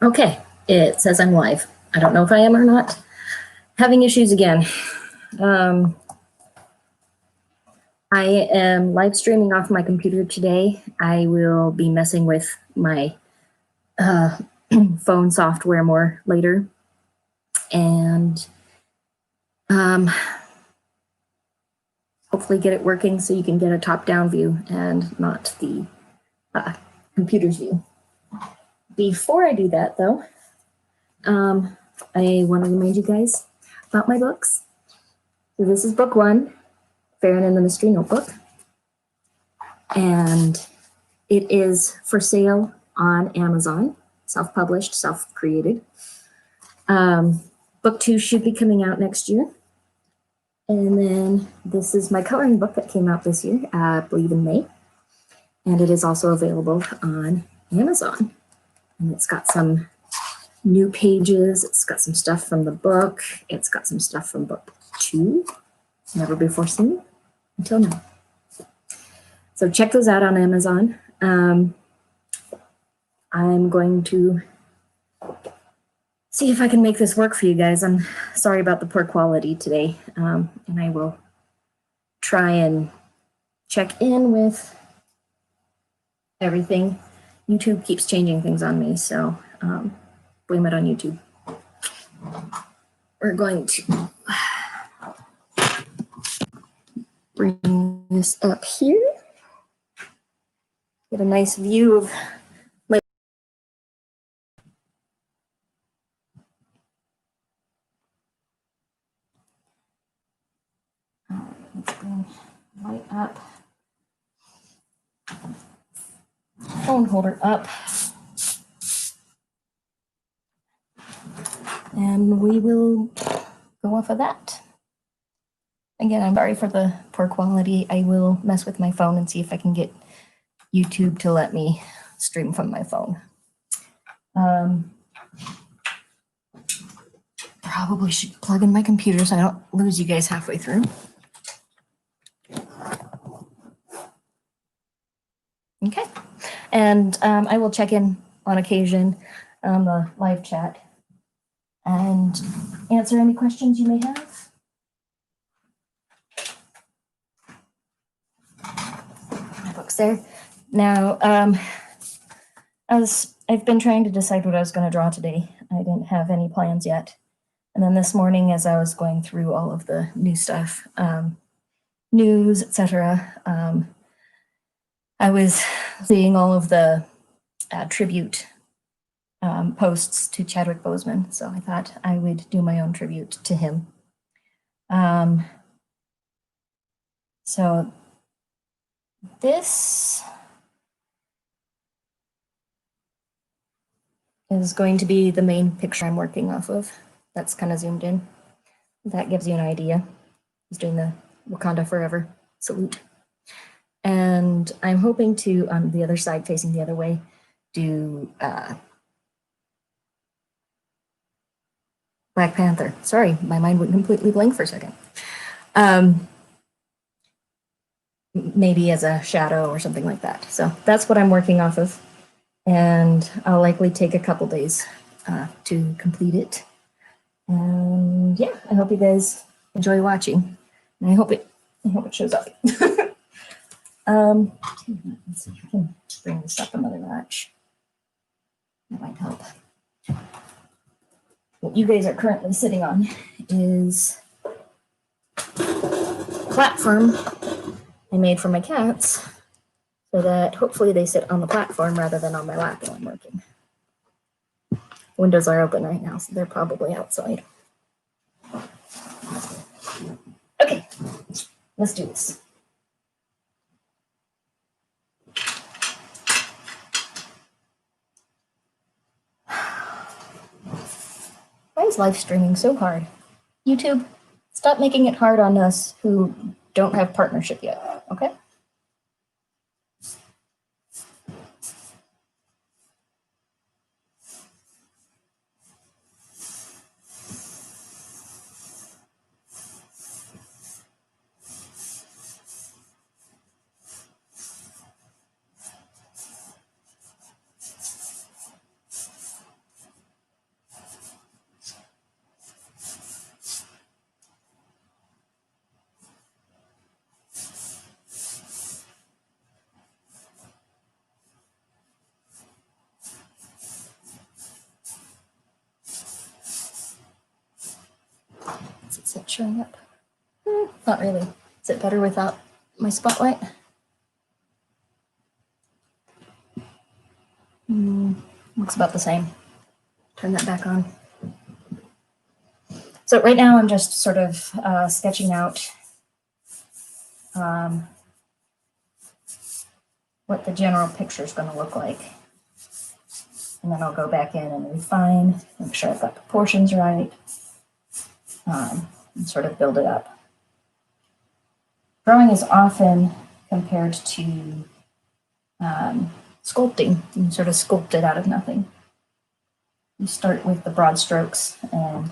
Okay, it says I'm live. I don't know if I am or not. Having issues again. I am live streaming off my computer today. I will be messing with my phone software more later. And hopefully get it working so you can get a top-down view and not the computer's view. Before I do that, though, I want to remind you guys about my books. So this is book one, Farron and the Mystery Notebook. And it is for sale on Amazon, self-published, self-created. Book two should be coming out next year. And then this is my coloring book that came out this year, I believe in May. And it is also available on Amazon. And it's got some new pages. It's got some stuff from the book. It's got some stuff from book two, never before seen until now. So check those out on Amazon. I'm going to see if I can make this work for you guys. I'm sorry about the poor quality today. And I will try and check in with everything. YouTube keeps changing things on me, so blame it on YouTube. We're going to bring this up here. Get a nice view of my. Let's bring light up. Phone holder up. And we will go off of that. Again, I'm sorry for the poor quality. I will mess with my phone and see if I can get YouTube to let me stream from my phone. Probably should plug in my computer so I don't lose you guys halfway through. Okay, and I will check in on occasion on the live chat and answer any questions you may have. My book's there. Now, as I've been trying to decide what I was going to draw today, I didn't have any plans yet. And then this morning, as I was going through all of the new stuff, news, etc., I was seeing all of the tribute posts to Chadwick Boseman, so I thought I would do my own tribute to him. So this is going to be the main picture I'm working off of. That's kind of zoomed in. That gives you an idea. He's doing the Wakanda Forever salute. And I'm hoping to, on the other side, facing the other way, do Black Panther. Sorry, my mind went completely blank for a second. Maybe as a shadow or something like that. So that's what I'm working off of. And I'll likely take a couple days to complete it. And yeah, I hope you guys enjoy watching. And I hope it shows up. Let's see if I can bring this up another notch. That might help. What you guys are currently sitting on is a platform I made for my cats so that hopefully they sit on the platform rather than on my lap while I'm working. Windows are open right now, so they're probably outside. Okay, let's do this. Why is live streaming so hard? YouTube, stop making it hard on us who don't have partnership yet, okay? it showing up? Not really. Is it better without my spotlight? Looks about the same. Turn that back on. So right now I'm just sort of sketching out what the general picture is going to look like. And then I'll go back in and refine, make sure I've got the proportions right, and sort of build it up. Drawing is often compared to sculpting. You can sort of sculpt it out of nothing. You start with the broad strokes, and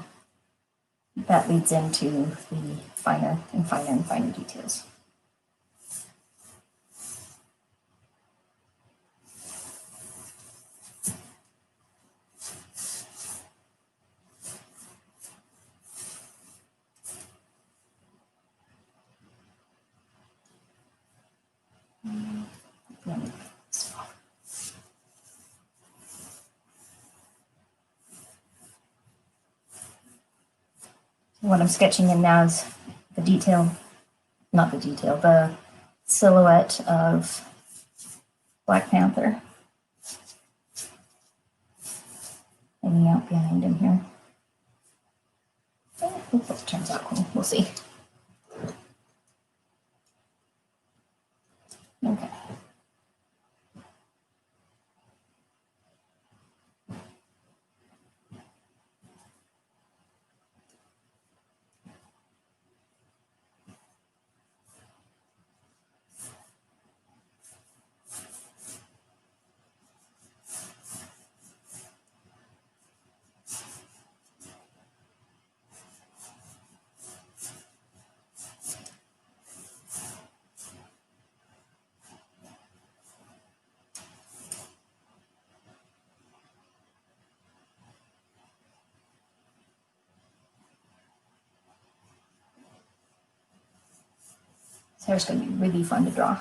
that leads into the finer and finer and finer details. What I'm sketching in now is the detail, not the detail, the silhouette of Black Panther hanging out behind him here. I hope this turns out cool. We'll see. Okay. This hair's going to be really fun to draw.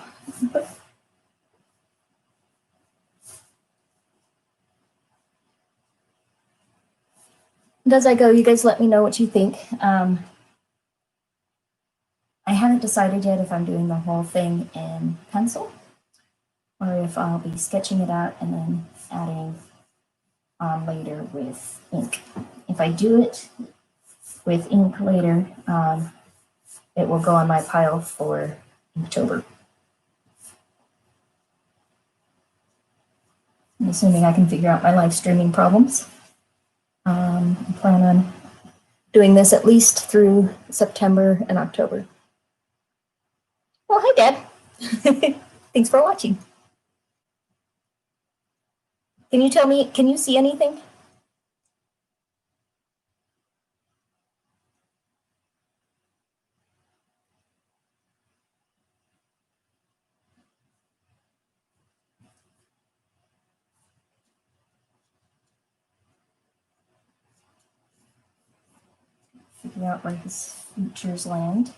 And as I go, you guys let me know what you think. I haven't decided yet if I'm doing the whole thing in pencil or if I'll be sketching it out and then adding on later with ink. If I do it with ink later, it will go on my pile for October. I'm assuming I can figure out my live streaming problems. I plan on doing this at least through September and October. Well, hi, Dad. Thanks for watching. Can you tell me, can you see anything? Figure out where his features land.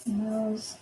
Nose.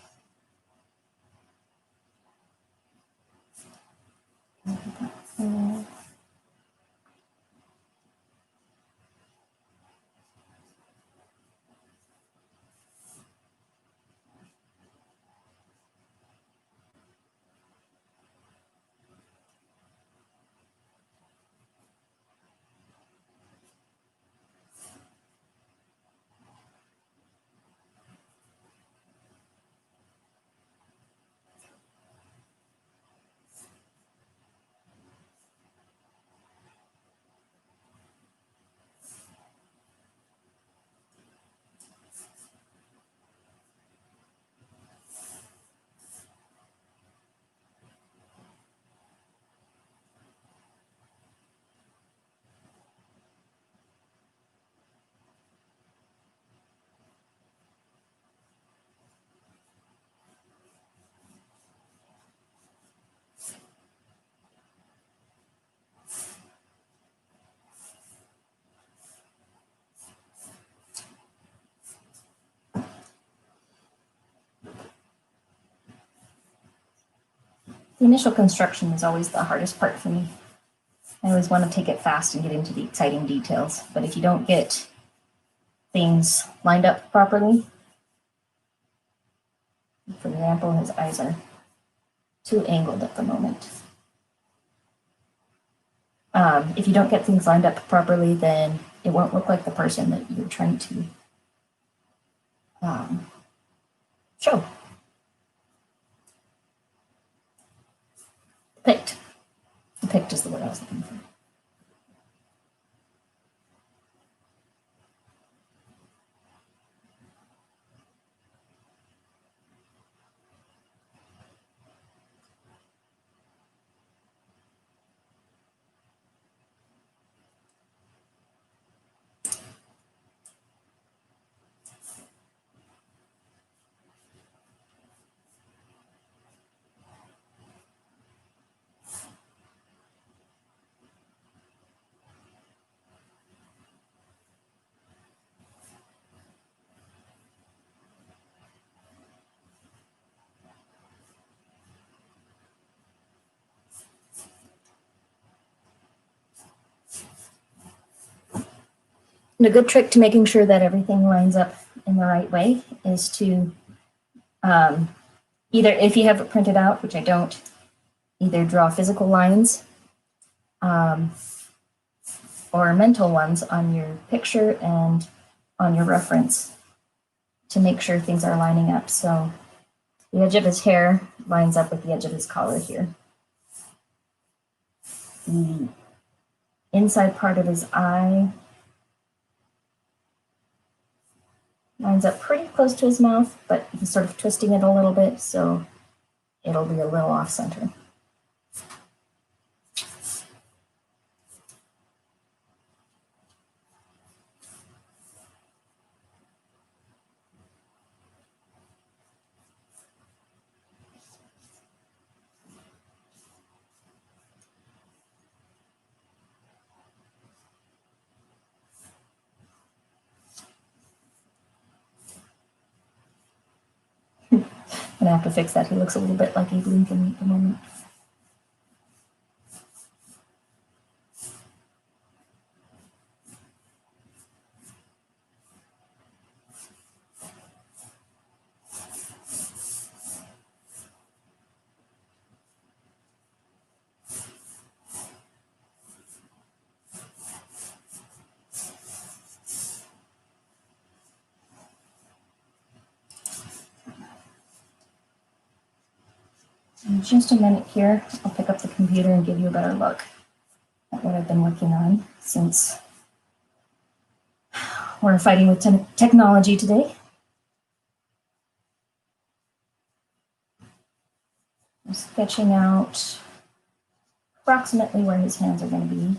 The initial construction is always the hardest part for me. I always want to take it fast and get into the exciting details, but if you don't get things lined up properly, for example, his eyes are too angled at the moment. If you don't get things lined up properly, then it won't look like the person that you're trying to show. Depict. Depict is the word I was looking for. And a good trick to making sure that everything lines up in the right way is to either, if you have it printed out, which I don't, either draw physical lines or mental ones on your picture and on your reference to make sure things are lining up. So the edge of his hair lines up with the edge of his collar here. The inside part of his eye lines up pretty close to his mouth, but he's sort of twisting it a little bit, so it'll be a little off center. I'm gonna have to fix that. He looks a little bit like Abe Lincoln at the moment. In just a minute here, I'll pick up the computer and give you a better look at what I've been working on since we're fighting with technology today. I'm sketching out approximately where his hands are going to be.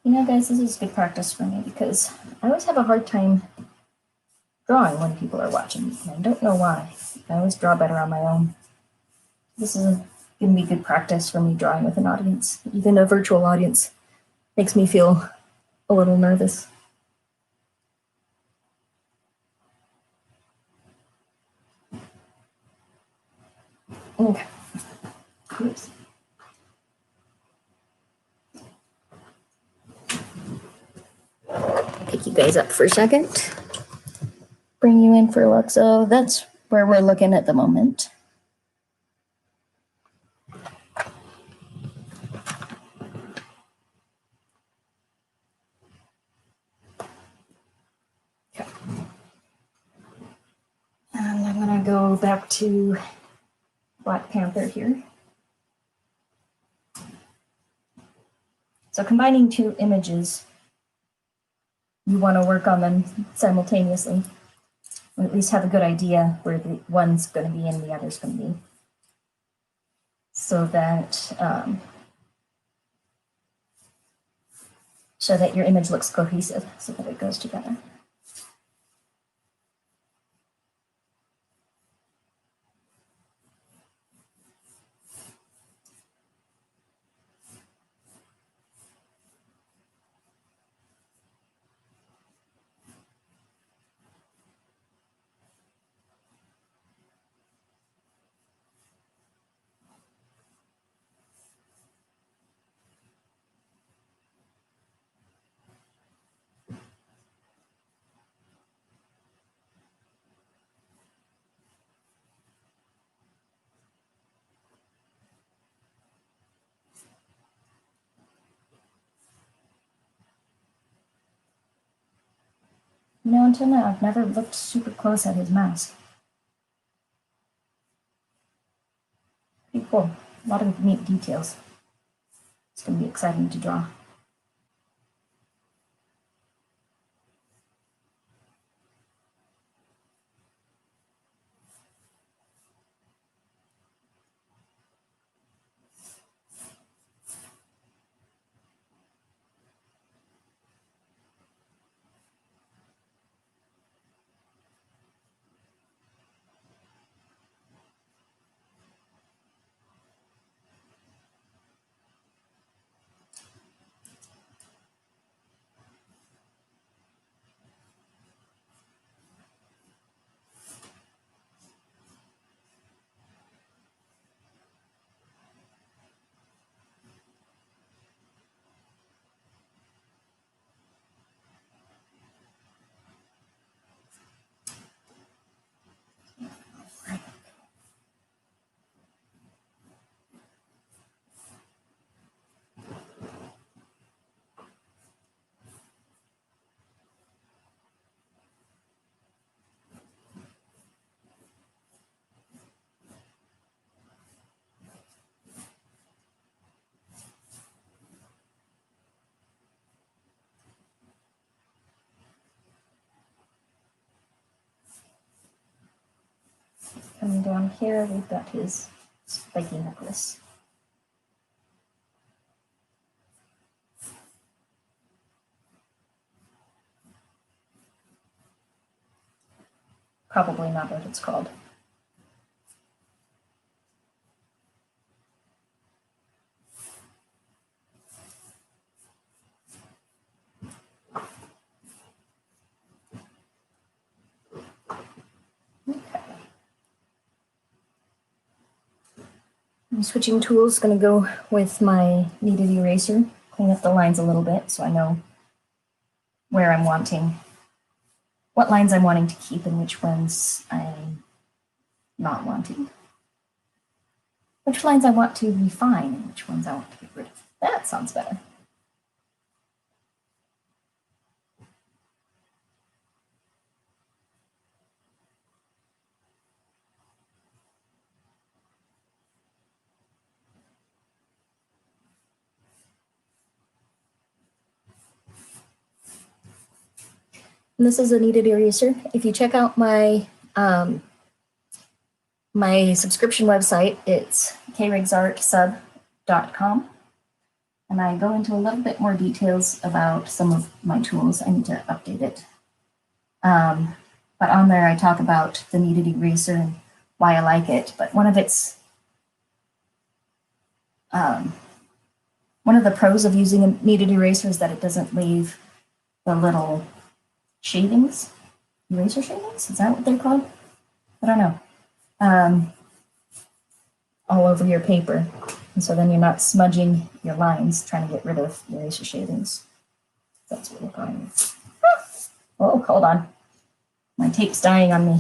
You know, guys, this is good practice for me because I always have a hard time drawing when people are watching, and I don't know why. I always draw better on my own. This is going to be good practice for me drawing with an audience. Even a virtual audience makes me feel a little nervous. Okay. Oops. Pick you guys up for a second. Bring you in for a look. So that's where we're looking at the moment. go back to Black Panther here. So combining two images, you want to work on them simultaneously, or at least have a good idea where the one's going to be and the other's going to be, so that your image looks cohesive, so that it goes together. You know, until now, I've never looked super close at his mask. Pretty cool. A lot of neat details. It's going to be exciting to draw. Coming down here, we've got his spiky necklace. Probably not what it's called. Okay. I'm switching tools, going to go with my kneaded eraser, clean up the lines a little bit so I know where I'm wanting, what lines I'm wanting to keep and which ones I'm not wanting. Which lines I want to refine and which ones I want to get rid of. That sounds better. And this is a kneaded eraser. If you check out my my subscription website, it's krigsartsub.com. And I go into a little bit more details about some of my tools. I need to update it. But on there, I talk about the kneaded eraser and why I like it. But one of the pros of using a kneaded eraser is that it doesn't leave the little shavings. Eraser shavings? Is that what they're called? I don't know. All over your paper. And so then you're not smudging your lines trying to get rid of your eraser shavings. That's what we're calling it. Oh, hold on. My tape's dying on me.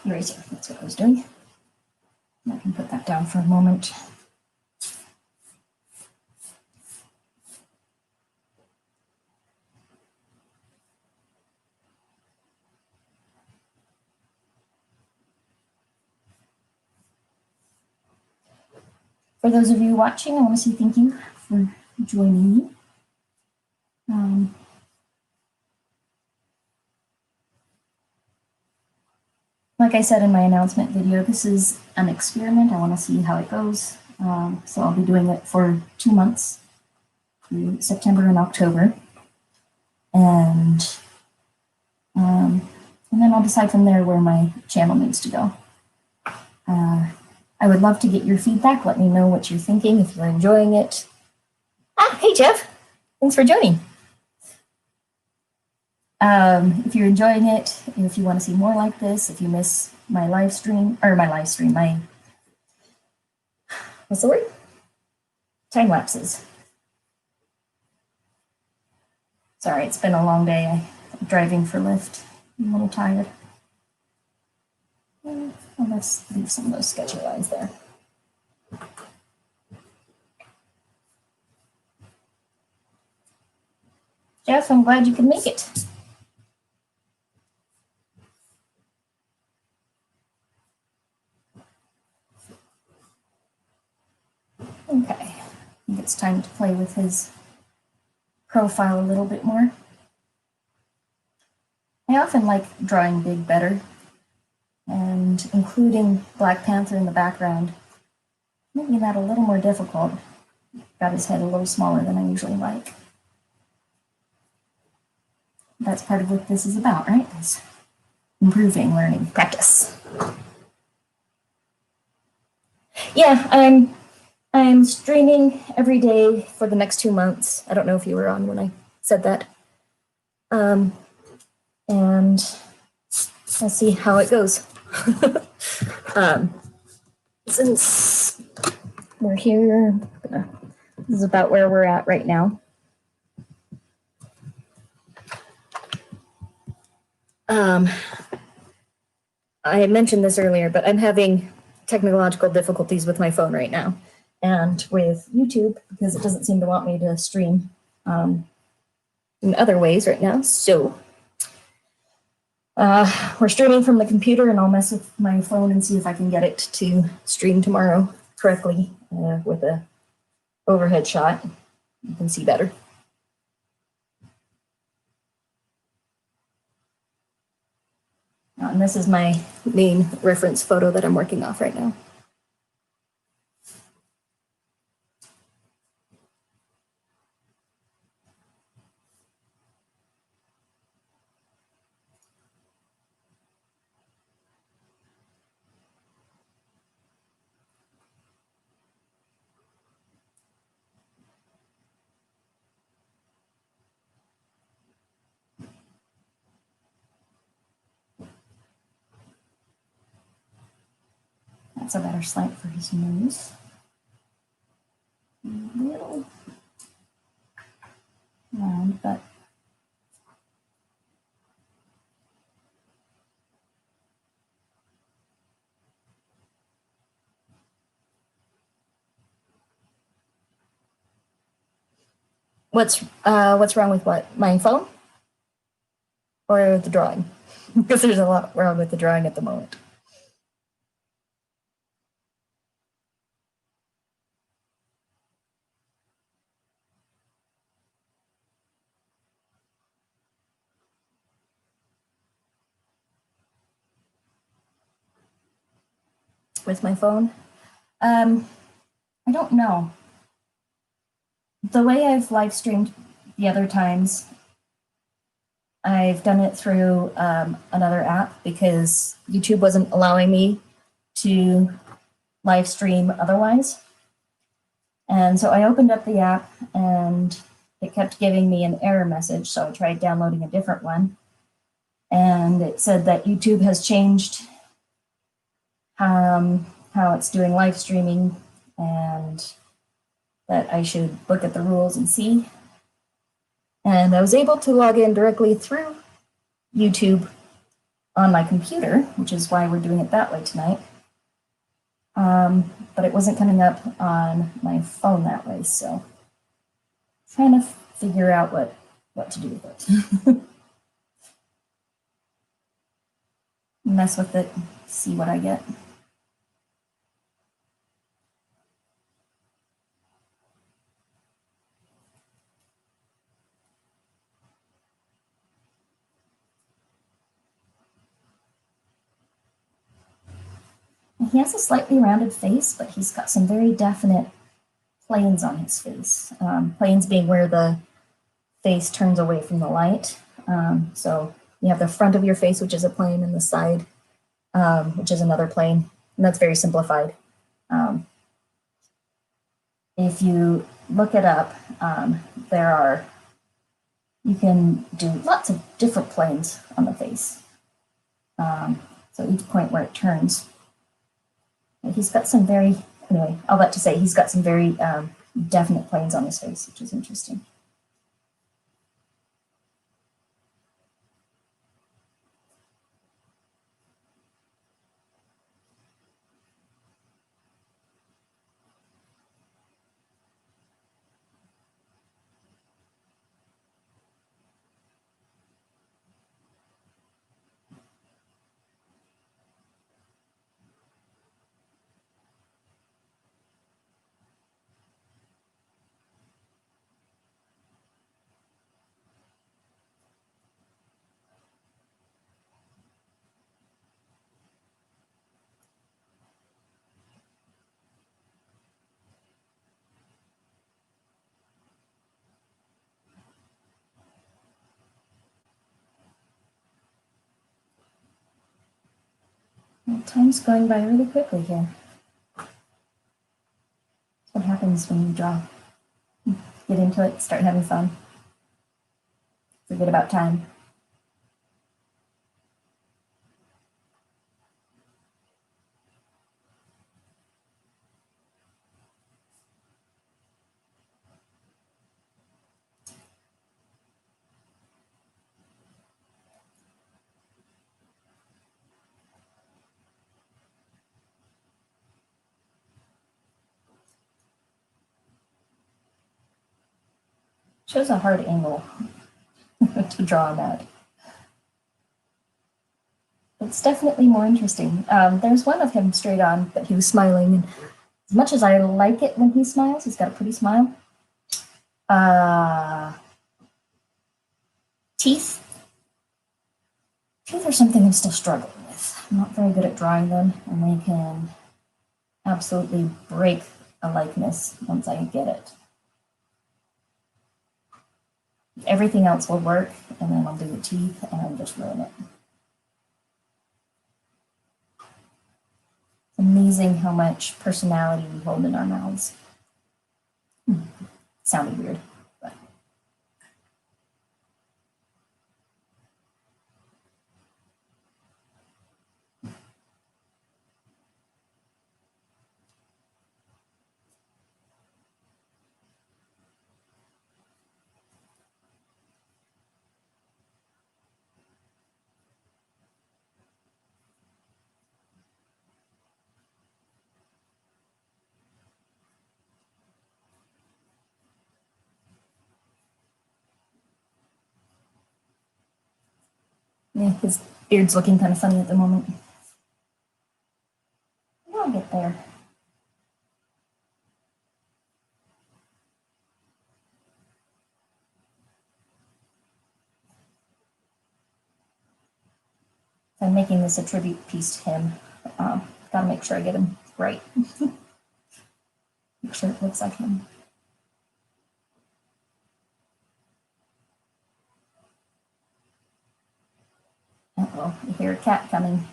eraser. That's what I was doing. I can put that down for a moment. For those of you watching, I want to say thank you for joining me. Like I said in my announcement video, this is an experiment. I want to see how it goes. So I'll be doing it for 2 months, through September and October. And then I'll decide from there where my channel needs to go. I would love to get your feedback. Let me know what you're thinking, if you're enjoying it. Hey, Jeff. Thanks for joining. If you're enjoying it, if you want to see more like this, if you miss my live stream, what's the word? Time lapses. Sorry, it's been a long day. I'm driving for Lyft. I'm a little tired. Let's leave some of those sketchy lines there. Jeff, I'm glad you could make it. Okay, I think it's time to play with his profile a little bit more. I often like drawing big better, and including Black Panther in the background, making that a little more difficult. Got his head a little smaller than I usually like. That's part of what this is about, right? It's improving, learning, practice. Yeah, I'm streaming every day for the next 2 months. I don't know if you were on when I said that. And I'll see how it goes. Since we're here, this is about where we're at right now. I had mentioned this earlier, but I'm having technological difficulties with my phone right now and with YouTube because it doesn't seem to want me to stream in other ways right now. So we're streaming from the computer, and I'll mess with my phone and see if I can get it to stream tomorrow correctly with a overhead shot. You can see better. And this is my main reference photo that I'm working off right now. That's a better slant for his nose. A little round, but what's wrong with what? My phone or the drawing? Because there's a lot wrong with the drawing at the moment. With my phone? I don't know. The way I've live streamed the other times, I've done it through another app because YouTube wasn't allowing me to live stream otherwise. And so I opened up the app and it kept giving me an error message. So I tried downloading a different one. And it said that YouTube has changed how it's doing live streaming and that I should look at the rules and see. And I was able to log in directly through YouTube on my computer, which is why we're doing it that way tonight. But it wasn't coming up on my phone that way, so trying to figure out what to do with it. Mess with it, see what I get. He has a slightly rounded face, but he's got some very definite planes on his face. Planes being where the face turns away from the light. So you have the front of your face, which is a plane, and the side, which is another plane. And that's very simplified. If you look it up, you can do lots of different planes on the face. So each point where it turns. He's got some anyway, all that to say, he's got some very definite planes on his face, which is interesting. Well, time's going by really quickly here. That's what happens when you draw. Get into it, start having fun. Forget about time. Shows a hard angle to draw on that. It's definitely more interesting. There's one of him straight on, but he was smiling. And as much as I like it when he smiles, he's got a pretty smile. Teeth. Teeth are something I'm still struggling with. I'm not very good at drawing them, and they can absolutely break a likeness once I get it. Everything else will work, and then I'll do the teeth, and I'll just ruin it. It's amazing how much personality we hold in our mouths. Sounded weird, but. Yeah, his beard's looking kind of funny at the moment. I'll get there. So I'm making this a tribute piece to him. Gotta make sure I get him right. Make sure it looks like him. Uh-oh, I hear a cat coming.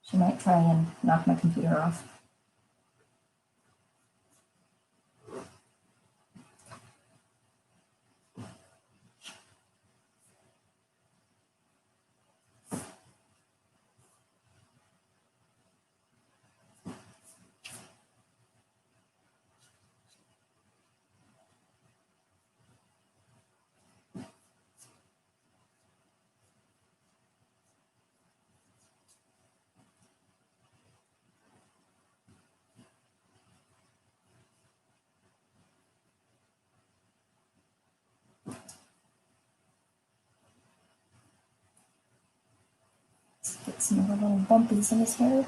She might try and knock my computer off. Let's get some little bumpies in his hair.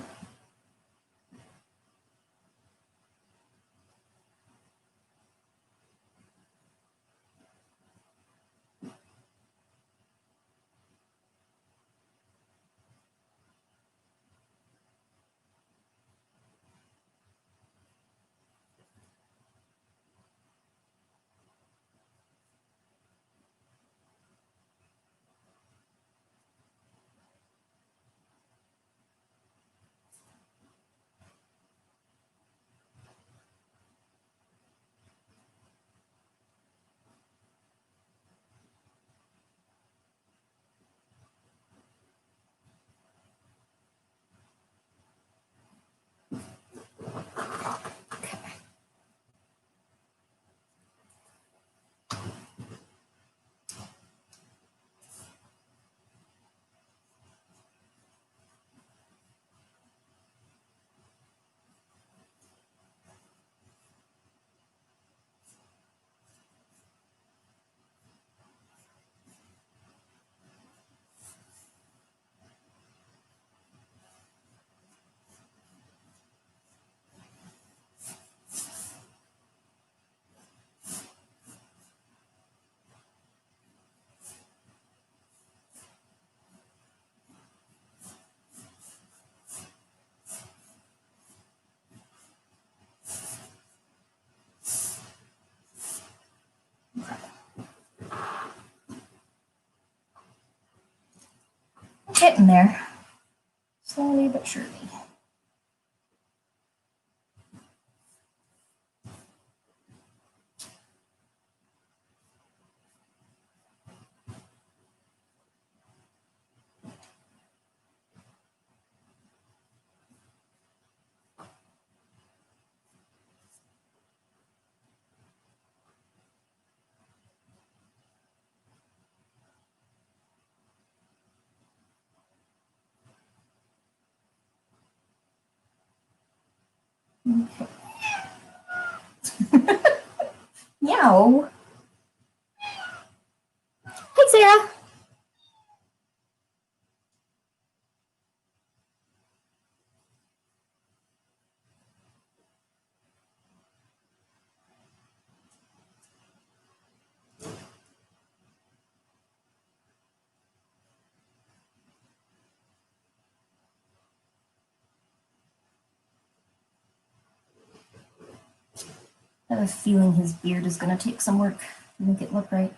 Getting there, slowly but surely. Okay. Meow. Hey, Sarah. I have a feeling his beard is going to take some work to make it look right.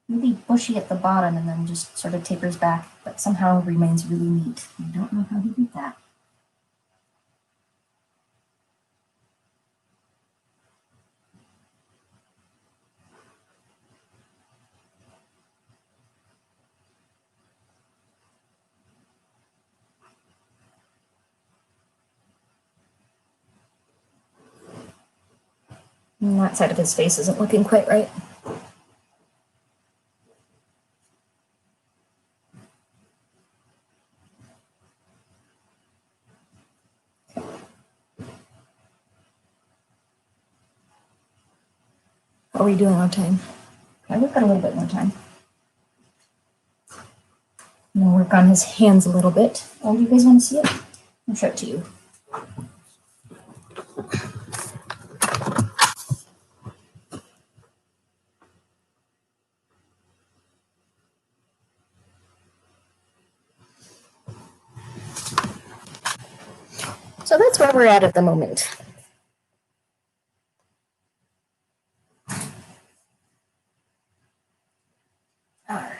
Really bushy at the bottom and then just sort of tapers back, but somehow remains really neat. I don't know how he did that. And that side of his face isn't looking quite right. How are we doing on time? Okay, we've got a little bit more time. I'm gonna work on his hands a little bit. Oh, do you guys want to see it? I'll show it to you. So that's where we're at the moment. All right.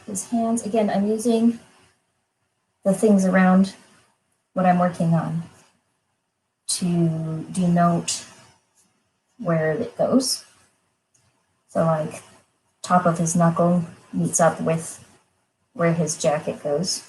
His hands, again, I'm using the things around what I'm working on to denote where it goes. So like top of his knuckle meets up with where his jacket goes.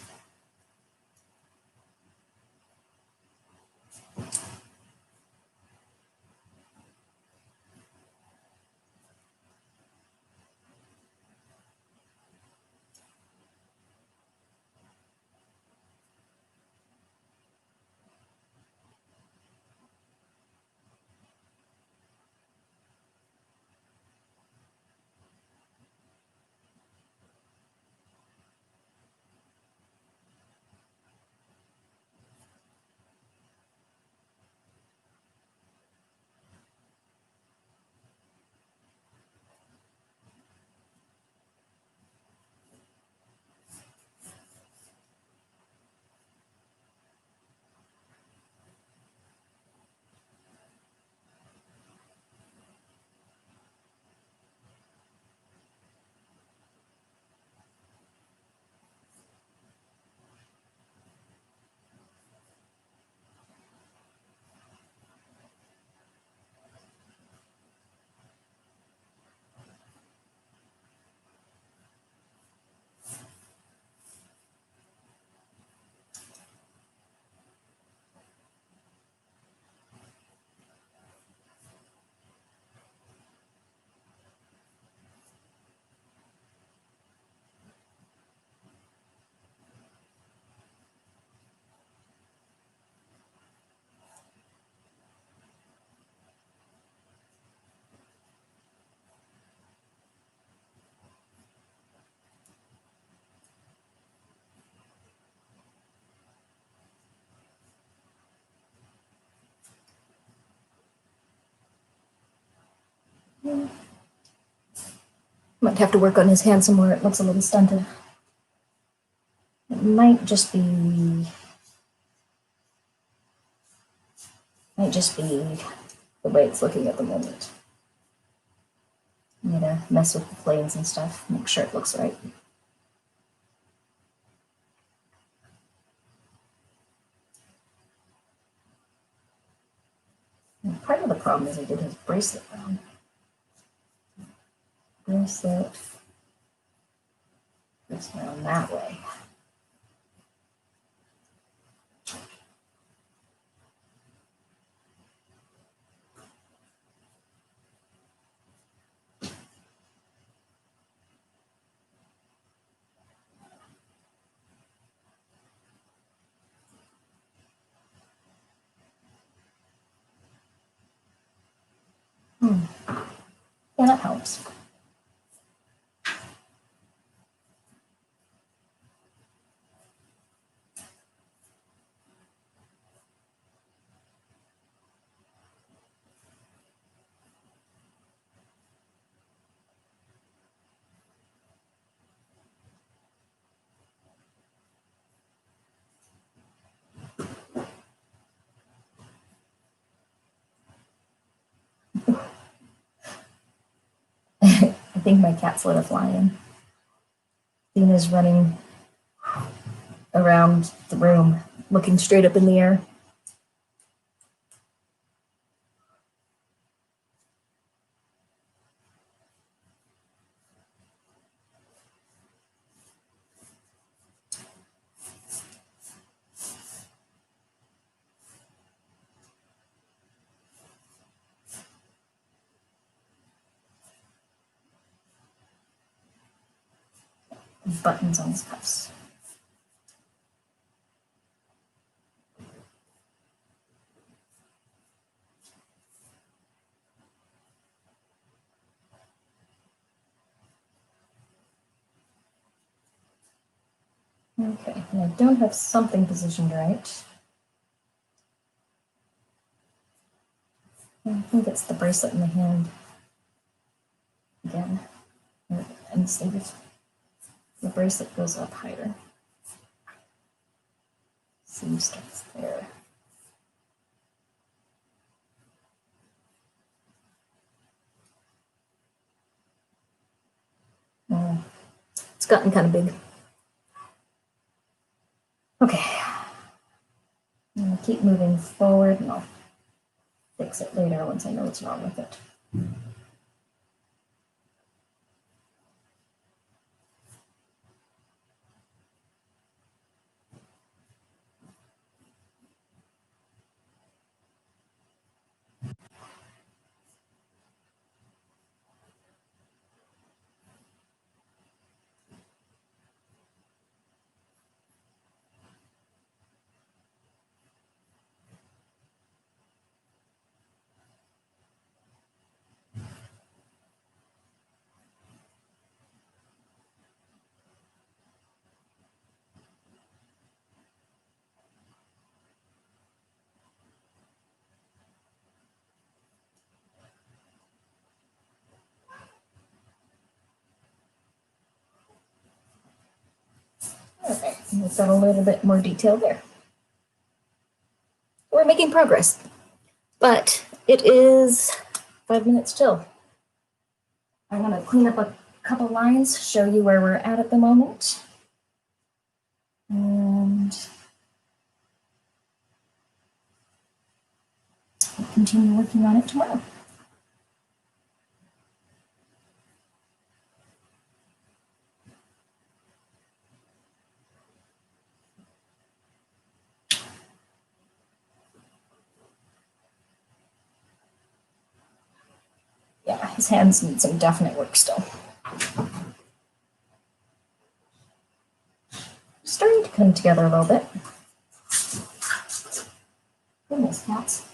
Might have to work on his hand some more. It looks a little stunted. It might just be the way it's looking at the moment. I'm gonna mess with the planes and stuff, make sure it looks right. And part of the problem is I did his bracelet wrong. Bracelet goes around that way. Yeah, that helps. I think my cat's let a fly in. Dina's running around the room, looking straight up in the air. Buttons on his cuffs. Okay, and I don't have something positioned right. I think it's the bracelet in the hand. Again, and the bracelet goes up higher. Seam starts there. It's gotten kind of big. Okay. I'm gonna keep moving forward and I'll fix it later once I know what's wrong with it. Okay, we've got a little bit more detail there. We're making progress, but it is 5 minutes till. I want to clean up a couple lines, show you where we're at the moment. And we'll continue working on it tomorrow. Yeah, his hands need some definite work still. Starting to come together a little bit. Goodness, cats.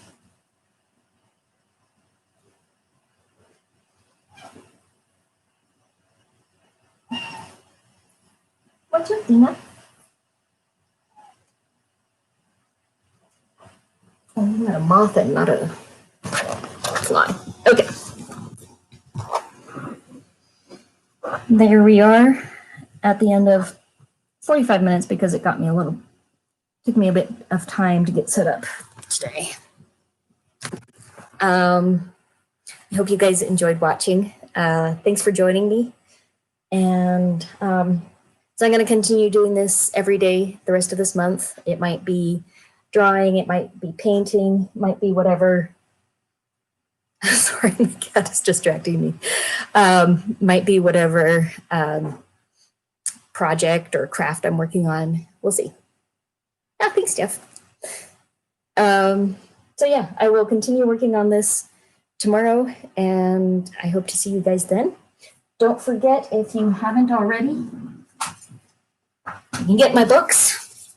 What's up, Dina? Oh, you got a moth and not a fly. Okay. there we are at the end of 45 minutes because it got me took me a bit of time to get set up today. I hope you guys enjoyed watching. Thanks for joining me. And so I'm going to continue doing this every day the rest of this month. It might be drawing, it might be painting, it might be whatever. Sorry, my cat is distracting me. Might be whatever project or craft I'm working on. We'll see. Oh, thanks, Jeff. So yeah, I will continue working on this tomorrow, and I hope to see you guys then. Don't forget, if you haven't already, you can get my books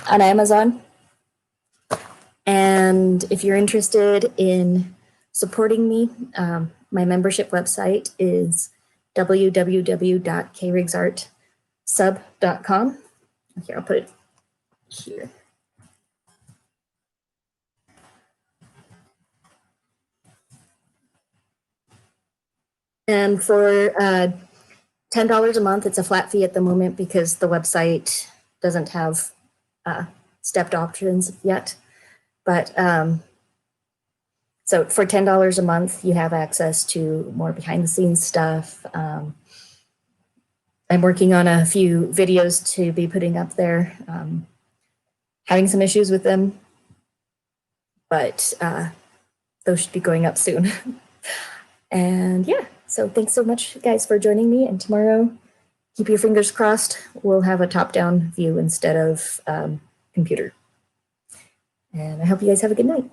on Amazon. And if you're interested in supporting me, my membership website is www.krigsartsub.com. Here, I'll put it here. And for $10 a month, it's a flat fee at the moment because the website doesn't have stepped options yet. But so for $10 a month, you have access to more behind the scenes stuff. I'm working on a few videos to be putting up there, having some issues with them, but those should be going up soon. And yeah, so thanks so much, guys, for joining me. And tomorrow, keep your fingers crossed, we'll have a top-down view instead of computer. And I hope you guys have a good night.